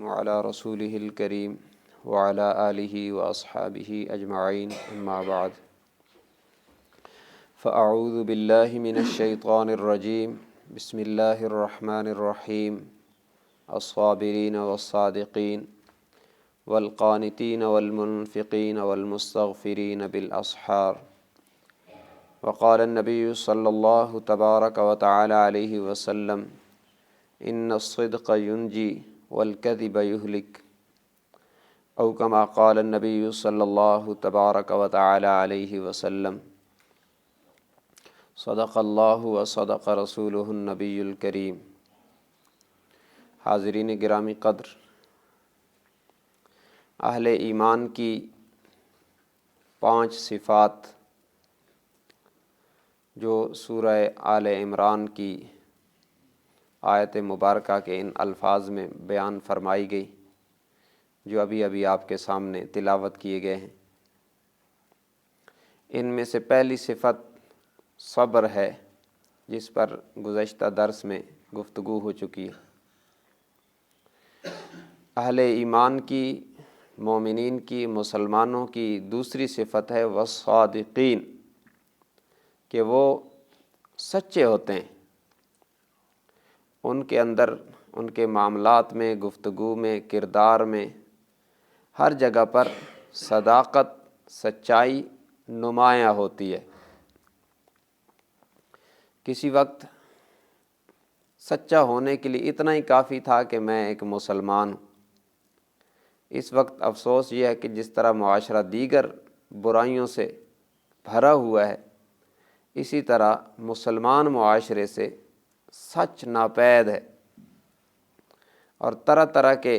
وعلى رسوله الكريم وعلى آله وأصحابه أجمعين أما بعد فأعوذ بالله من الشيطان الرجيم بسم الله الرحمن الرحيم الصابرين والصادقين والقانتين والمنفقين والمستغفرين بالأسحار وقال النبي صلى الله تبارك وتعالى عليه وسلم إن الصدق ينجي والكذب يهلك أو كما قال النبي صلى الله تبارك وتعالى عليه وسلم صدق اللہ وصدق رسولہ النبی الکریم۔ حاضرین گرامی قدر، اہل ایمان کی 5 صفات جو سورہ آل عمران کی آیت مبارکہ کے ان الفاظ میں بیان فرمائی گئی، جو ابھی آپ کے سامنے تلاوت کیے گئے ہیں، ان میں سے پہلی صفت صبر ہے، جس پر گزشتہ درس میں گفتگو ہو چکی ہے۔ اہل ایمان کی، مومنین کی، مسلمانوں کی دوسری صفت ہے والصادقین، کہ وہ سچے ہوتے ہیں، ان کے اندر، ان کے معاملات میں، گفتگو میں، کردار میں، ہر جگہ پر صداقت، سچائی نمایاں ہوتی ہے۔ کسی وقت سچا ہونے کے لیے اتنا ہی کافی تھا کہ میں ایک مسلمان ہوں۔ اس وقت افسوس یہ ہے کہ جس طرح معاشرہ دیگر برائیوں سے بھرا ہوا ہے، اسی طرح مسلمان معاشرے سے سچ ناپید ہے، اور طرح طرح کے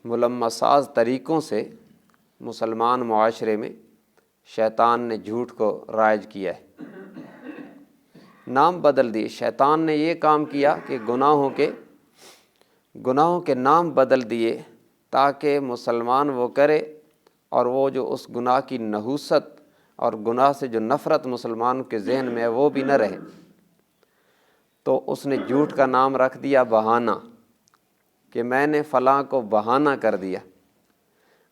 ملمساز طریقوں سے مسلمان معاشرے میں شیطان نے جھوٹ کو رائج کیا ہے، نام بدل دیے۔ شیطان نے یہ کام کیا کہ گناہوں کے نام بدل دیے تاکہ مسلمان وہ کرے، اور وہ جو اس گناہ کی نحوست اور گناہ سے جو نفرت مسلمان کے ذہن میں ہے وہ بھی نہ رہے۔ تو اس نے جھوٹ کا نام رکھ دیا بہانہ، کہ میں نے فلاں کو بہانہ کر دیا۔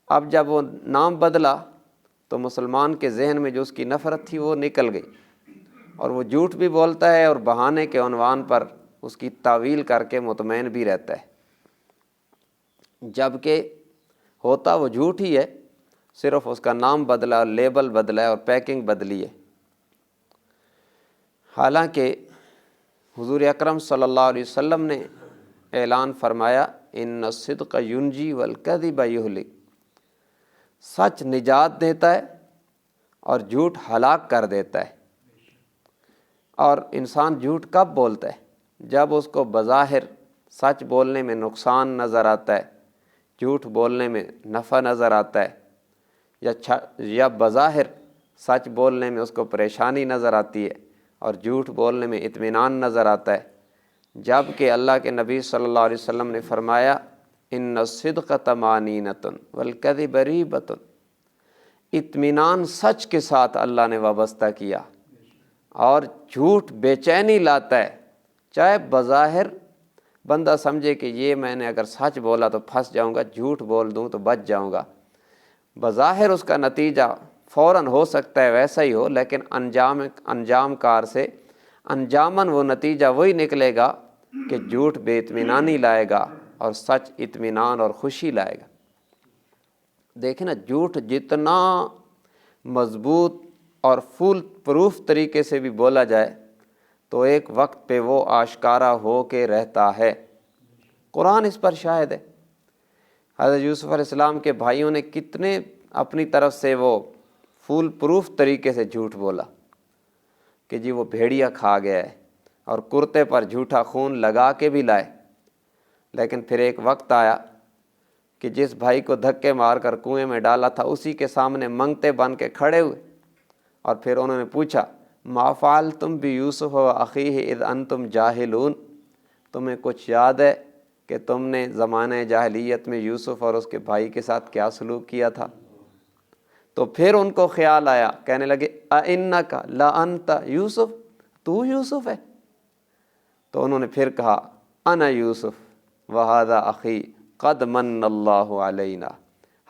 اب جب وہ نام بدلا تو مسلمان کے ذہن میں جو اس کی نفرت تھی وہ نکل گئی، اور وہ جھوٹ بھی بولتا ہے اور بہانے کے عنوان پر اس کی تعویل کر کے مطمئن بھی رہتا ہے، جبکہ ہوتا وہ جھوٹ ہی ہے، صرف اس کا نام بدلا، لیبل بدلا ہے اور پیکنگ بدلی ہے۔ حالانکہ حضور اکرم صلی اللہ علیہ وسلم نے اعلان فرمایا ان الصدق ینجی والکذب یہلک، سچ نجات دیتا ہے اور جھوٹ ہلاک کر دیتا ہے۔ اور انسان جھوٹ کب بولتا ہے؟ جب اس کو بظاہر سچ بولنے میں نقصان نظر آتا ہے، جھوٹ بولنے میں نفع نظر آتا ہے، یا بظاہر سچ بولنے میں اس کو پریشانی نظر آتی ہے اور جھوٹ بولنے میں اطمینان نظر آتا ہے۔ جب کہ اللہ کے نبی صلی اللہ علیہ وسلم نے فرمایا ان الصدق طمانینۃ والکذب ریبۃ، اطمینان سچ کے ساتھ اللہ نے وابستہ کیا، اور جھوٹ بے چینی لاتا ہے۔ چاہے بظاہر بندہ سمجھے کہ یہ میں نے اگر سچ بولا تو پھنس جاؤں گا، جھوٹ بول دوں تو بچ جاؤں گا، بظاہر اس کا نتیجہ فوراً ہو سکتا ہے ویسا ہی ہو، لیکن انجام کار سے انجاماً وہ نتیجہ وہی نکلے گا کہ جھوٹ بے اطمینانی لائے گا اور سچ اطمینان اور خوشی لائے گا۔ دیکھیں نا، جھوٹ جتنا مضبوط اور فول پروف طریقے سے بھی بولا جائے تو ایک وقت پہ وہ آشکارا ہو کے رہتا ہے۔ قرآن اس پر شاہد ہے۔ حضرت یوسف علیہ السلام کے بھائیوں نے کتنے اپنی طرف سے وہ فول پروف طریقے سے جھوٹ بولا کہ جی وہ بھیڑیا کھا گیا ہے، اور کرتے پر جھوٹا خون لگا کے بھی لائے۔ لیکن پھر ایک وقت آیا کہ جس بھائی کو دھکے مار کر کنویں میں ڈالا تھا اسی کے سامنے منگتے بن کے کھڑے ہوئے، اور پھر انہوں نے پوچھا ما فعلتم بیوسف واخیہ اذ انتم جاہلون، تمہیں کچھ یاد ہے کہ تم نے زمانہ جاہلیت میں یوسف اور اس کے بھائی کے ساتھ کیا سلوک کیا تھا؟ تو پھر ان کو خیال آیا، کہنے لگے اِنَّکَ لَأَنْتَ یوسف، تو یوسف ہے؟ تو انہوں نے پھر کہا انا یوسف، وہذا اخی قد من اللہ علینا،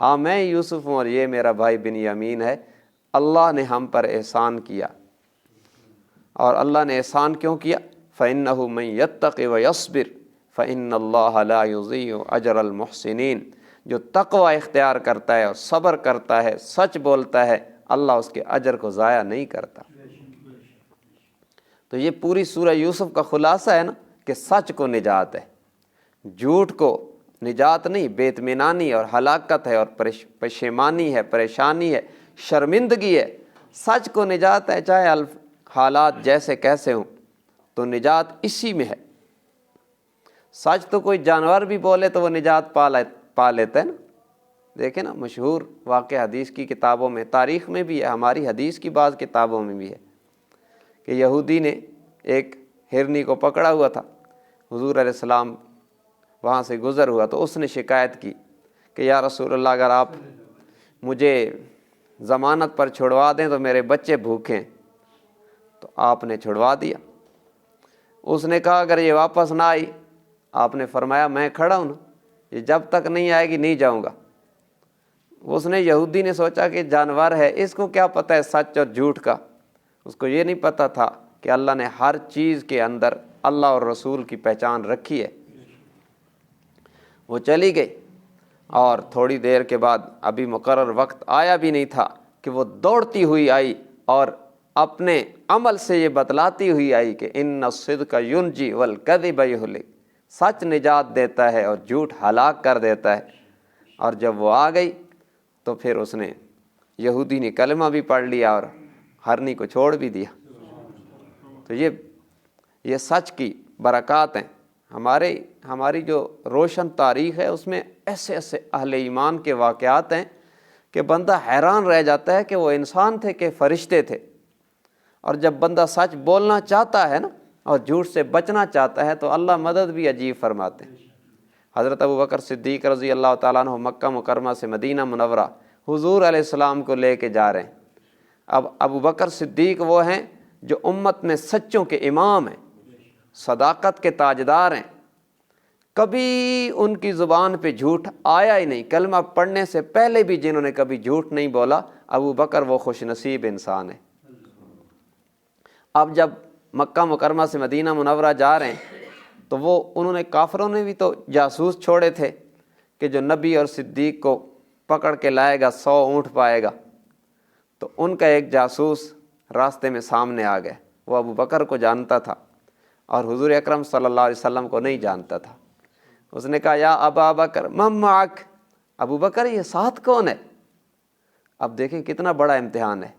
ہاں میں یوسف ہوں اور یہ میرا بھائی بنیامین ہے، اللہ نے ہم پر احسان کیا۔ اور اللہ نے احسان کیوں کیا؟ فَإِنَّهُ مَن يَتَّقِ وَيَصْبِرْ فَإِنَّ اللَّهَ لَا يُضِيعُ أَجْرَ الْمُحْسِنِينَ، جو تقوی اختیار کرتا ہے اور صبر کرتا ہے، سچ بولتا ہے، اللہ اس کے اجر کو ضائع نہیں کرتا۔ تو یہ پوری سورہ یوسف کا خلاصہ ہے نا کہ سچ کو نجات ہے، جھوٹ کو نجات نہیں، بے اطمینانی اور ہلاکت ہے اور پشیمانی ہے، پریشانی ہے، شرمندگی ہے۔ سچ کو نجات ہے، چاہے حالات جیسے کیسے ہوں، تو نجات اسی میں ہے۔ سچ تو کوئی جانور بھی بولے تو وہ نجات پا لیتا ہے نا۔ دیکھیں نا، مشہور واقعہ حدیث کی کتابوں میں، تاریخ میں بھی ہے، ہماری حدیث کی بعض کتابوں میں بھی ہے کہ یہودی نے ایک ہرنی کو پکڑا ہوا تھا، حضور علیہ السلام وہاں سے گزر ہوا تو اس نے شکایت کی کہ یا رسول اللہ، اگر آپ مجھے ضمانت پر چھڑوا دیں تو میرے بچے بھوکے ہیں۔ تو آپ نے چھڑوا دیا۔ اس نے کہا اگر یہ واپس نہ آئی، آپ نے فرمایا میں کھڑا ہوں نا، یہ جب تک نہیں آئے گی نہیں جاؤں گا۔ اس نے، یہودی نے سوچا کہ جانور ہے، اس کو کیا پتہ ہے سچ اور جھوٹ کا، اس کو یہ نہیں پتہ تھا کہ اللہ نے ہر چیز کے اندر اللہ اور رسول کی پہچان رکھی ہے۔ وہ چلی گئی اور تھوڑی دیر کے بعد، ابھی مقرر وقت آیا بھی نہیں تھا کہ وہ دوڑتی ہوئی آئی اور اپنے عمل سے یہ بتلاتی ہوئی آئی کہ ان الصدق ینجی والکذب یہلک، سچ نجات دیتا ہے اور جھوٹ ہلاک کر دیتا ہے۔ اور جب وہ آ گئی تو پھر اس نے، یہودی نے کلمہ بھی پڑھ لیا اور ہرنی کو چھوڑ بھی دیا۔ تو یہ سچ کی برکات ہیں۔ ہماری جو روشن تاریخ ہے اس میں ایسے ایسے اہل ایمان کے واقعات ہیں کہ بندہ حیران رہ جاتا ہے کہ وہ انسان تھے کہ فرشتے تھے۔ اور جب بندہ سچ بولنا چاہتا ہے نا اور جھوٹ سے بچنا چاہتا ہے تو اللہ مدد بھی عجیب فرماتے ہیں۔ حضرت ابوبکر صدیق رضی اللہ تعالیٰ عنہ مکہ مکرمہ سے مدینہ منورہ حضور علیہ السلام کو لے کے جا رہے ہیں۔ اب ابوبکر صدیق وہ ہیں جو امت میں سچوں کے امام ہیں، صداقت کے تاجدار ہیں، کبھی ان کی زبان پہ جھوٹ آیا ہی نہیں۔ کلمہ پڑھنے سے پہلے بھی جنہوں نے کبھی جھوٹ نہیں بولا، ابوبکر وہ خوش نصیب انسان ہے۔ اب جب مکہ مکرمہ سے مدینہ منورہ جا رہے ہیں تو انہوں نے، کافروں نے بھی تو جاسوس چھوڑے تھے کہ جو نبی اور صدیق کو پکڑ کے لائے گا 100 اونٹ پائے گا۔ تو ان کا ایک جاسوس راستے میں سامنے آ گیا، وہ ابوبکر کو جانتا تھا اور حضور اکرم صلی اللہ علیہ وسلم کو نہیں جانتا تھا۔ اس نے کہا یا ابا بکر من معک، ابوبکر یہ ساتھ کون ہے؟ اب دیکھیں کتنا بڑا امتحان ہے۔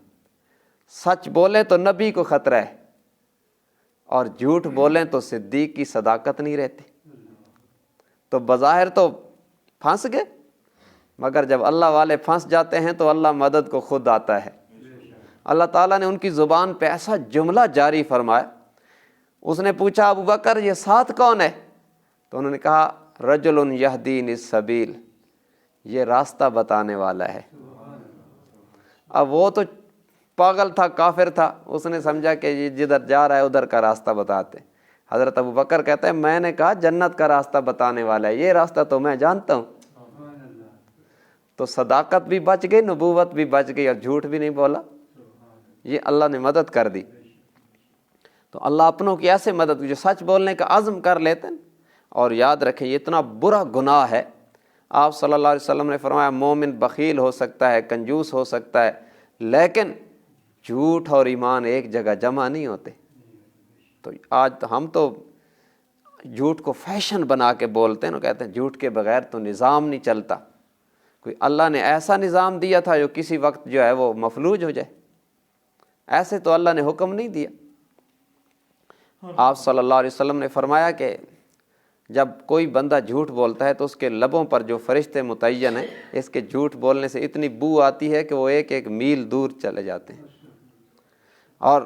سچ بولے تو نبی کو خطرہ ہے اور جھوٹ بولیں تو صدیق کی صداقت نہیں رہتی۔ تو بظاہر تو پھنس گئے، مگر جب اللہ والے پھنس جاتے ہیں تو اللہ مدد کو خود آتا ہے۔ اللہ تعالیٰ نے ان کی زبان پہ ایسا جملہ جاری فرمایا۔ اس نے پوچھا ابوبکر یہ ساتھ کون ہے؟ تو انہوں نے کہا رجل یہدینی السبیل، یہ راستہ بتانے والا ہے۔ اب وہ تو پاگل تھا، کافر تھا، اس نے سمجھا کہ یہ جدھر جا رہا ہے ادھر کا راستہ بتاتے۔ حضرت ابوبکر کہتا ہے میں نے کہا جنت کا راستہ بتانے والا ہے، یہ راستہ تو میں جانتا ہوں۔ تو صداقت بھی بچ گئی، نبوت بھی بچ گئی اور جھوٹ بھی نہیں بولا۔ یہ اللہ نے مدد کر دی۔ تو اللہ اپنوں کی ایسے مدد جو سچ بولنے کا عزم کر لیتے ہیں۔ اور یاد رکھیں یہ اتنا برا گناہ ہے۔ آپ صلی اللہ علیہ وسلم نے فرمایا مومن بخیل ہو سکتا ہے، کنجوس ہو سکتا ہے، لیکن جھوٹ اور ایمان ایک جگہ جمع نہیں ہوتے۔ تو آج ہم تو جھوٹ کو فیشن بنا کے بولتے ہیں نا، کہتے ہیں جھوٹ کے بغیر تو نظام نہیں چلتا۔ کوئی اللہ نے ایسا نظام دیا تھا جو کسی وقت جو ہے وہ مفلوج ہو جائے؟ ایسے تو اللہ نے حکم نہیں دیا۔ آپ صلی اللہ علیہ وسلم نے فرمایا کہ جب کوئی بندہ جھوٹ بولتا ہے تو اس کے لبوں پر جو فرشتے متعین ہیں، اس کے جھوٹ بولنے سے اتنی بو آتی ہے کہ وہ ایک ایک میل دور چلے جاتے ہیں۔ اور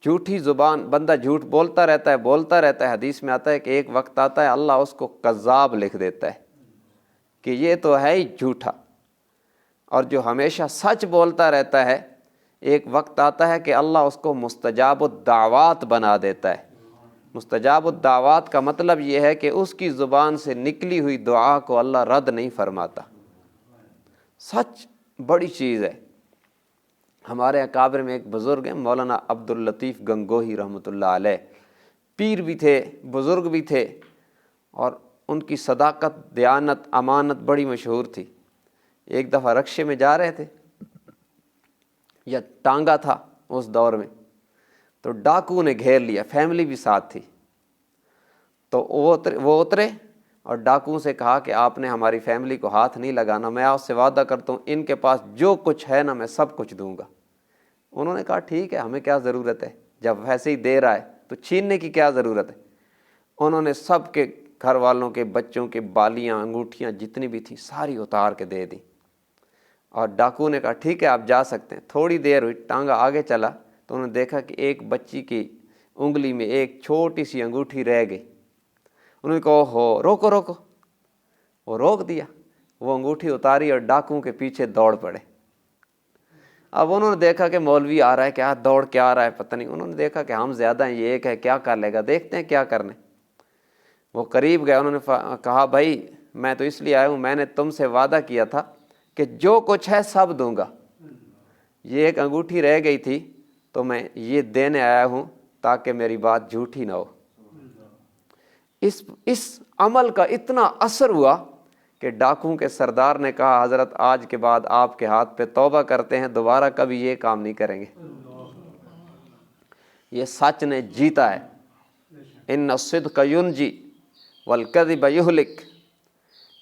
جھوٹی زبان، بندہ جھوٹ بولتا رہتا ہے۔ حدیث میں آتا ہے کہ ایک وقت آتا ہے اللہ اس کو کذاب لکھ دیتا ہے کہ یہ تو ہے ہی جھوٹا۔ اور جو ہمیشہ سچ بولتا رہتا ہے، ایک وقت آتا ہے کہ اللہ اس کو مستجاب الدعوات بنا دیتا ہے مستجاب الدعوات کا مطلب یہ ہے کہ اس کی زبان سے نکلی ہوئی دعا کو اللہ رد نہیں فرماتا۔ سچ بڑی چیز ہے۔ ہمارے اکابر میں ایک بزرگ ہیں مولانا عبداللطیف گنگوہی رحمۃ اللہ علیہ، پیر بھی تھے، بزرگ بھی تھے، اور ان کی صداقت، دیانت، امانت بڑی مشہور تھی۔ ایک دفعہ رکشے میں جا رہے تھے، یا ٹانگا تھا اس دور میں، تو ڈاکو نے گھیر لیا، فیملی بھی ساتھ تھی، تو وہ اترے اور ڈاکو سے کہا کہ آپ نے ہماری فیملی کو ہاتھ نہیں لگانا، میں آپ سے وعدہ کرتا ہوں ان کے پاس جو کچھ ہے نا میں سب کچھ دوں گا۔ انہوں نے کہا ٹھیک ہے، ہمیں کیا ضرورت ہے، جب ویسے ہی دے رہا ہے تو چھیننے کی کیا ضرورت ہے۔ انہوں نے سب کے گھر والوں کے بچوں کے بالیاں، انگوٹھیاں جتنی بھی تھیں ساری اتار کے دے دی، اور ڈاکو نے کہا ٹھیک ہے آپ جا سکتے ہیں۔ تھوڑی دیر ہوئی، ٹانگا آگے چلا تو انہوں نے دیکھا کہ ایک بچی کی انگلی میں ایک چھوٹی سی انگوٹھی رہ گئی۔ انہوں نے کہا ہو روکو روکو، وہ روک دیا، وہ انگوٹھی اتاری اور ڈاکو کے پیچھے دوڑ پڑے۔ اب انہوں نے دیکھا کہ مولوی آ رہا ہے، کیا دوڑ کے آ رہا ہے پتہ نہیں، انہوں نے دیکھا کہ ہم زیادہ ہیں، یہ ایک ہے کیا کر لے گا، دیکھتے ہیں کیا کرنے۔ وہ قریب گئے، انہوں نے کہا بھائی میں تو اس لیے آیا ہوں، میں نے تم سے وعدہ کیا تھا کہ جو کچھ ہے سب دوں گا، یہ ایک انگوٹھی رہ گئی تھی تو میں یہ دینے آیا ہوں تاکہ میری بات جھوٹی نہ ہو۔ اس عمل کا اتنا اثر ہوا کہ ڈاکو کے سردار نے کہا حضرت آج کے بعد آپ کے ہاتھ پہ توبہ کرتے ہیں، دوبارہ کبھی یہ کام نہیں کریں گے۔ یہ سچ نے جیتا ہے۔ ان الصدق ینجی والکذب یہلک،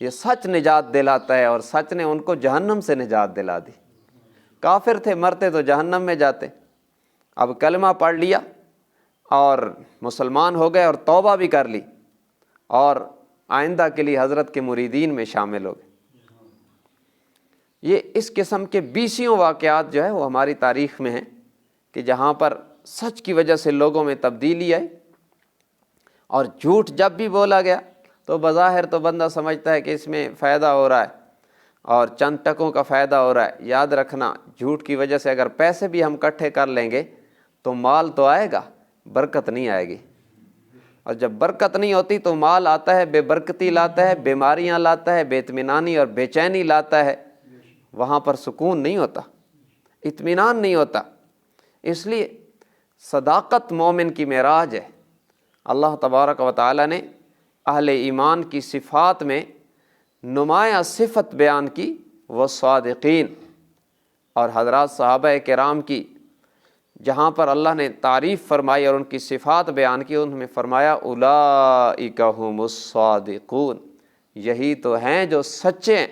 یہ سچ نجات دلاتا ہے، اور سچ نے ان کو جہنم سے نجات دلا دی۔ کافر تھے، مرتے تو جہنم میں جاتے، اب کلمہ پڑھ لیا اور مسلمان ہو گئے اور توبہ بھی کر لی، اور آئندہ کے لیے حضرت کے مریدین میں شامل ہو گئے۔ یہ اس قسم کے 20 واقعات جو ہے وہ ہماری تاریخ میں ہیں کہ جہاں پر سچ کی وجہ سے لوگوں میں تبدیلی آئی، اور جھوٹ جب بھی بولا گیا تو بظاہر تو بندہ سمجھتا ہے کہ اس میں فائدہ ہو رہا ہے اور چند ٹکوں کا فائدہ ہو رہا ہے۔ یاد رکھنا جھوٹ کی وجہ سے اگر پیسے بھی ہم اکٹھے کر لیں گے تو مال تو آئے گا، برکت نہیں آئے گی، اور جب برکت نہیں ہوتی تو مال آتا ہے بے برکتی لاتا ہے، بیماریاں لاتا ہے، بے اطمینانی اور بے چینی لاتا ہے، وہاں پر سکون نہیں ہوتا، اطمینان نہیں ہوتا۔ اس لیے صداقت مومن کی معراج ہے۔ اللہ تبارک و تعالی نے اہل ایمان کی صفات میں نمایاں صفت بیان کی، وہ صادقین، اور حضرات صحابہ کرام کی جہاں پر اللہ نے تعریف فرمائی اور ان کی صفات بیان کی، انہوں نے فرمایا اولئک ھم الصادقون، یہی تو ہیں جو سچے ہیں۔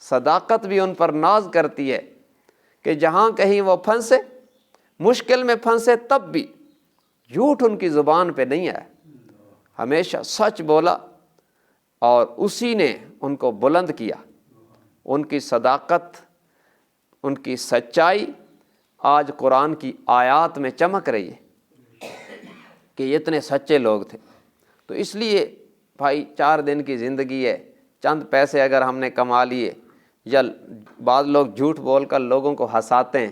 صداقت بھی ان پر ناز کرتی ہے کہ جہاں کہیں وہ پھنسے، مشکل میں پھنسے، تب بھی جھوٹ ان کی زبان پہ نہیں آیا، ہمیشہ سچ بولا، اور اسی نے ان کو بلند کیا۔ ان کی صداقت، ان کی سچائی آج قرآن کی آیات میں چمک رہی ہے کہ یہ اتنے سچے لوگ تھے۔ تو اس لیے بھائی 4 دن کی زندگی ہے، چند پیسے اگر ہم نے کما لیے، یا بعض لوگ جھوٹ بول کر لوگوں کو ہنساتے ہیں،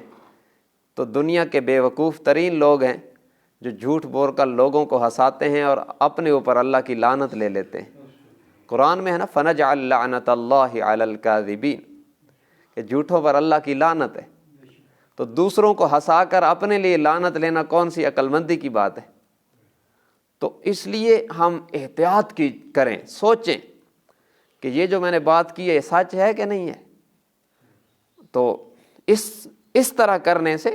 تو دنیا کے بے وقوف ترین لوگ ہیں جو جھوٹ بول کر لوگوں کو ہنساتے ہیں اور اپنے اوپر اللہ کی لعنت لے لیتے ہیں۔ قرآن میں ہے نا فَنَجْعَلْ لَعْنَةَ اللَّهِ عَلَى الْكَاذِبِينَ، کہ جھوٹوں پر اللہ کی لعنت ہے۔ تو دوسروں کو ہنسا کر اپنے لیے لعنت لینا کون سی عقل مندی کی بات ہے؟ تو اس لیے ہم احتیاط کی کریں، سوچیں کہ یہ جو میں نے بات کی ہے یہ سچ ہے کہ نہیں ہے۔ تو اس طرح کرنے سے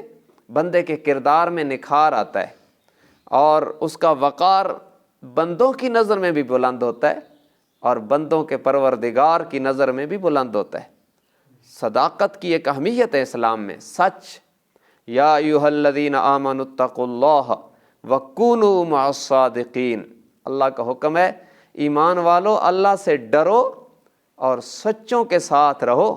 بندے کے کردار میں نکھار آتا ہے، اور اس کا وقار بندوں کی نظر میں بھی بلند ہوتا ہے، اور بندوں کے پروردگار کی نظر میں بھی بلند ہوتا ہے۔ صداقت کی ایک اہمیت ہے اسلام میں، سچ۔ یا ایھا الذین آمنوا اتقوا اللہ وکونوا مع الصادقین، اللہ کا حکم ہے ایمان والو اللہ سے ڈرو اور سچوں کے ساتھ رہو۔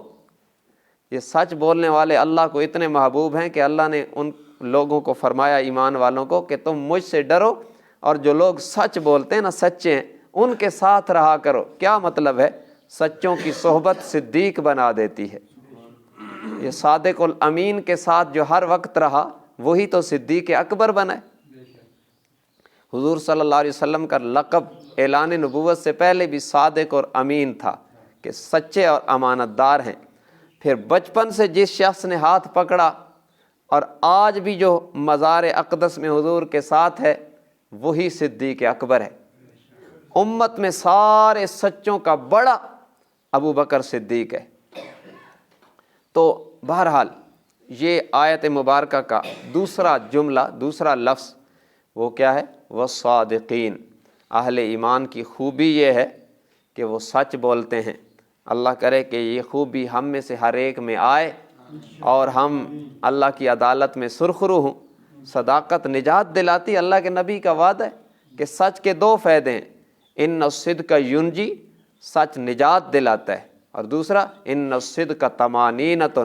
یہ سچ بولنے والے اللہ کو اتنے محبوب ہیں کہ اللہ نے ان لوگوں کو فرمایا، ایمان والوں کو، کہ تم مجھ سے ڈرو، اور جو لوگ سچ بولتے ہیں نا، سچے ہیں، ان کے ساتھ رہا کرو۔ کیا مطلب ہے؟ سچوں کی صحبت صدیق بنا دیتی ہے۔ یہ صادق الامین کے ساتھ جو ہر وقت رہا وہی تو صدیق اکبر بنا ہے۔ حضور صلی اللہ علیہ وسلم کا لقب اعلان نبوت سے پہلے بھی صادق اور امین تھا کہ سچے اور امانت دار ہیں۔ پھر بچپن سے جس شخص نے ہاتھ پکڑا اور آج بھی جو مزار اقدس میں حضور کے ساتھ ہے وہی صدیق اکبر ہے۔ امت میں سارے سچوں کا بڑا ابو بکر صدیق ہے۔ تو بہرحال یہ آیت مبارکہ کا دوسرا جملہ، دوسرا لفظ وہ کیا ہے؟ والصادقین۔ اہل ایمان کی خوبی یہ ہے کہ وہ سچ بولتے ہیں۔ اللہ کرے کہ یہ خوبی ہم میں سے ہر ایک میں آئے اور ہم اللہ کی عدالت میں سرخرو ہوں۔ صداقت نجات دلاتی، اللہ کے نبی کا وعدہ ہے کہ سچ کے دو فائدے ہیں، ان الصدق ینجی، سچ نجات دلاتا ہے، اور دوسرا ان الصدق طمانینۃ،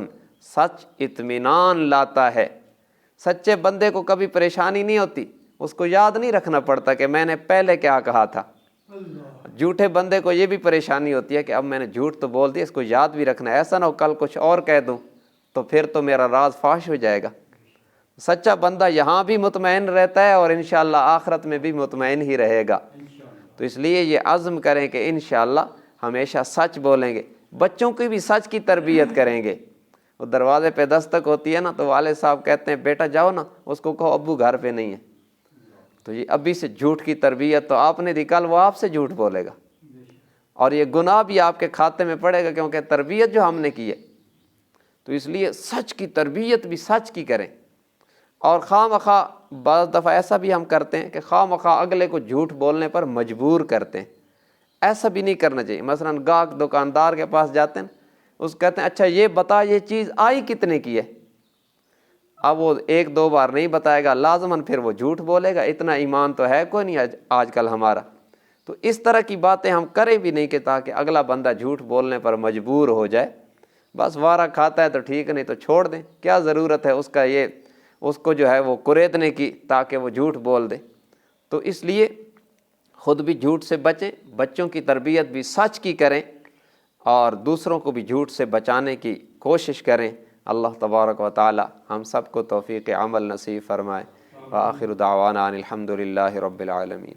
سچ اطمینان لاتا ہے۔ سچے بندے کو کبھی پریشانی نہیں ہوتی، اس کو یاد نہیں رکھنا پڑتا کہ میں نے پہلے کیا کہا تھا۔ جھوٹے بندے کو یہ بھی پریشانی ہوتی ہے کہ اب میں نے جھوٹ تو بول دیا، اس کو یاد بھی رکھنا ہے، ایسا نہ ہو کل کچھ اور کہہ دوں تو پھر تو میرا راز فاش ہو جائے گا۔ سچا بندہ یہاں بھی مطمئن رہتا ہے اور انشاءاللہ آخرت میں بھی مطمئن ہی رہے گا۔ تو اس لیے یہ عزم کریں کہ انشاءاللہ ہمیشہ سچ بولیں گے، بچوں کی بھی سچ کی تربیت کریں گے۔ وہ دروازے پہ دستک ہوتی ہے نا تو والد صاحب کہتے ہیں بیٹا جاؤ نا، اس کو کہو ابو گھر پہ نہیں ہے، تو یہ ابھی سے جھوٹ کی تربیت تو آپ نے دی، کل وہ آپ سے جھوٹ بولے گا اور یہ گناہ بھی آپ کے کھاتے میں پڑے گا، کیونکہ تربیت جو ہم نے کی ہے۔ تو اس لیے سچ کی تربیت بھی سچ کی کریں، اور خواہ مخواہ بعض دفعہ ایسا بھی ہم کرتے ہیں کہ خواہ مخواہ اگلے کو جھوٹ بولنے پر مجبور کرتے ہیں، ایسا بھی نہیں کرنا چاہیے۔ مثلا گاہک دکاندار کے پاس جاتے ہیں، اس کہتے ہیں اچھا یہ بتا یہ چیز آئی کتنے کی ہے، اب وہ ایک دو بار نہیں بتائے گا، لازماً پھر وہ جھوٹ بولے گا، اتنا ایمان تو ہے کوئی نہیں آج کل ہمارا۔ تو اس طرح کی باتیں ہم کریں بھی نہیں کہ تاکہ اگلا بندہ جھوٹ بولنے پر مجبور ہو جائے۔ بس وارہ کھاتا ہے تو ٹھیک، نہیں تو چھوڑ دیں، کیا ضرورت ہے اس کا یہ اس کو جو ہے وہ کریدنے کی تاکہ وہ جھوٹ بول دے۔ تو اس لیے خود بھی جھوٹ سے بچیں، بچوں کی تربیت بھی سچ کی کریں، اور دوسروں کو بھی جھوٹ سے بچانے کی کوشش کریں۔ اللہ تبارک و تعالی ہم سب کو توفیق عمل نصیب فرمائے۔ وآخر دعوانا ان الحمد للہ رب العالمین۔